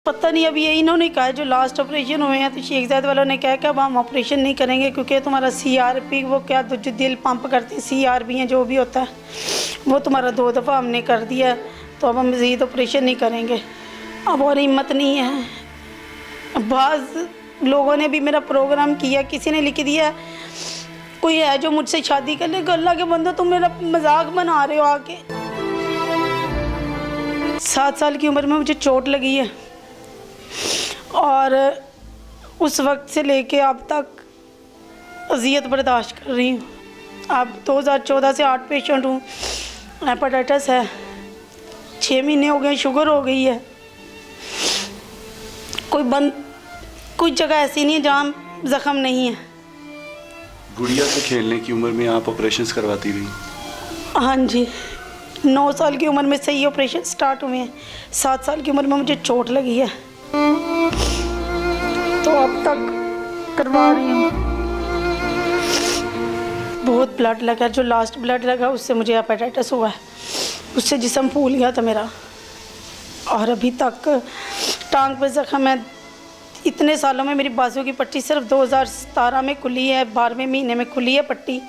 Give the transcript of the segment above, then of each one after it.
पता नहीं, अभी ये इन्होंने कहा जो लास्ट ऑपरेशन हुए हैं तो शेख ज़ैद वालों ने कहा कि अब हम ऑपरेशन नहीं करेंगे क्योंकि तुम्हारा CRP वो क्या जो दिल पंप करते हैं CRP है जो भी होता है वो तुम्हारा 2 दफ़ा हमने कर दिया है, तो अब हम मज़ीद ऑपरेशन नहीं करेंगे। अब और हिम्मत नहीं है। बाज़ लोगों ने भी मेरा प्रोग्राम किया, किसी ने लिख दिया कोई है जो मुझसे शादी कर ले, अल्लाह के बंदो तुम मेरा मजाक बना रहे हो आके। 7 साल की उम्र में मुझे चोट लगी है और उस वक्त से लेके अब तक अजियत बर्दाश्त कर रही हूँ। अब 2014 से 8 पेशेंट हूँ। हेपेटाइटिस है, 6 महीने हो गए, शुगर हो गई है। कोई जगह ऐसी नहीं है जहाँ ज़ख्म नहीं है। गुड़िया से खेलने की उम्र में आप ऑपरेशंस करवाती रही? हाँ जी, 9 साल की उम्र में से ये ऑपरेशन स्टार्ट हुए हैं। 7 साल की उम्र में मुझे चोट लगी है तो अब तक करवा रही हूँ। बहुत ब्लड लगा, जो लास्ट ब्लड लगा उससे मुझे हेपेटाइटिस हुआ है, उससे जिस्म फूल गया था मेरा। और अभी तक टांग पे ज़ख्म है। इतने सालों में मेरी बाजू की पट्टी सिर्फ 2017 में खुली है, 12वें महीने में खुली है पट्टी,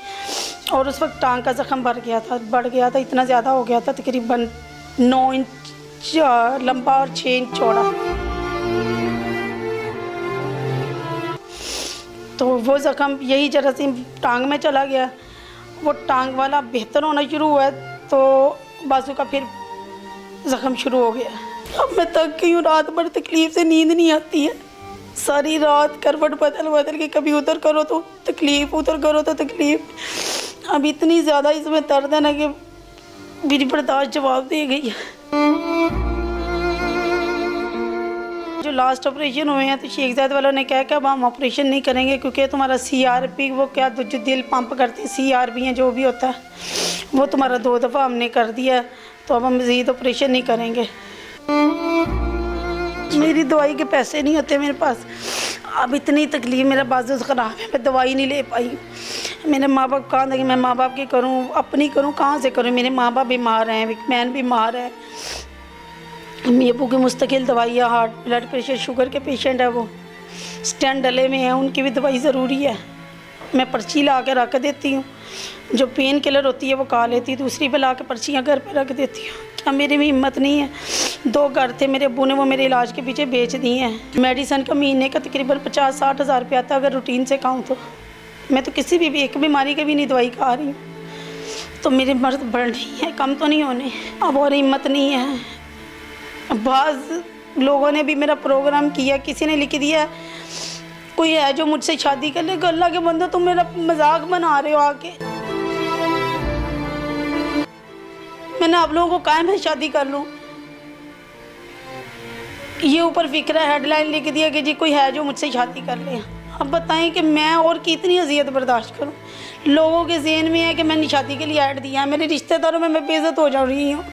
और उस वक्त टांग का ज़ख्म बढ़ गया था, इतना ज़्यादा हो गया था, तकरीबन 9 इंच लंबा और 6 इंच चौड़ा। तो वो ज़ख्म यही जरासीम टांग में चला गया, वो टांग वाला बेहतर होना शुरू हुआ तो बाजू का फिर ज़ख्म शुरू हो गया। अब मैं थक गई हूँ, रात भर तकलीफ़ से नींद नहीं आती है। सारी रात करवट बदल के कभी उधर करो तो तकलीफ़, उधर करो तो तकलीफ़। अब इतनी ज़्यादा इसमें दर्द है ना कि मेरी बर्दाश्त जवाब दे गई है। जो लास्ट ऑपरेशन हुए हैं तो शेख ज़ैद वालों ने कहा कि अब हम ऑपरेशन नहीं करेंगे क्योंकि तुम्हारा CRP वो क्या जो दिल पंप करते हैं CRP है जो भी होता है वो तुम्हारा 2 दफ़ा हमने कर दिया है, तो अब हम मज़ीद ऑपरेशन नहीं करेंगे। मेरी दवाई के पैसे नहीं होते मेरे पास। अब इतनी तकलीफ़, मेरा बाजू ख़राब है, मैं दवाई नहीं ले पाई। मेरे माँ बाप कहाँ थे, मैं माँ बाप की करूँ, अपनी करूँ, कहाँ से करूँ। मेरे माँ बाप बीमार हैं, मैन बीमार है, अम्मी अबू की मुस्तकिल दवाइयाँ, हार्ट ब्लड प्रेशर शुगर के पेशेंट है, वो स्टेंट डले में हैं, उनकी भी दवाई ज़रूरी है। मैं पर्ची ला के रख देती हूँ, जो पेन किलर होती है वो खा लेती, दूसरी पे ला के पर्चियाँ घर पे रख देती हूँ। क्या मेरी भी हिम्मत नहीं है। 2 घर थे मेरे अबू ने, वो मेरे इलाज के पीछे बेच दिए हैं। मेडिसन का महीने का तकरीबन 50-60 हज़ार रुपया आता अगर रूटीन से खाऊँ तो। मैं तो किसी भी एक बीमारी की भी नहीं दवाई खा रही हूँ, तो मेरे मर्द बढ़ रही है, कम तो नहीं होने। अब और हिम्मत नहीं है। बाज़ लोगों ने भी मेरा प्रोग्राम किया, किसी ने लिख दिया कोई है जो मुझसे शादी कर ले, अल्लाह के बंदो तुम मेरा मजाक बना रहे हो आके। मैंने आप लोगों को कहा मैं शादी कर लूँ, ये ऊपर फिक्र है, हेडलाइन लिख दिया कि जी कोई है जो मुझसे शादी कर ले। अब बताएं कि मैं और कितनी अजियत बर्दाश्त करूँ। लोगों के ज़हन में है कि मैंने शादी के लिए ऐड दिया है, मेरे रिश्तेदारों में मैं बेइज्जत हो जा रही हूँ।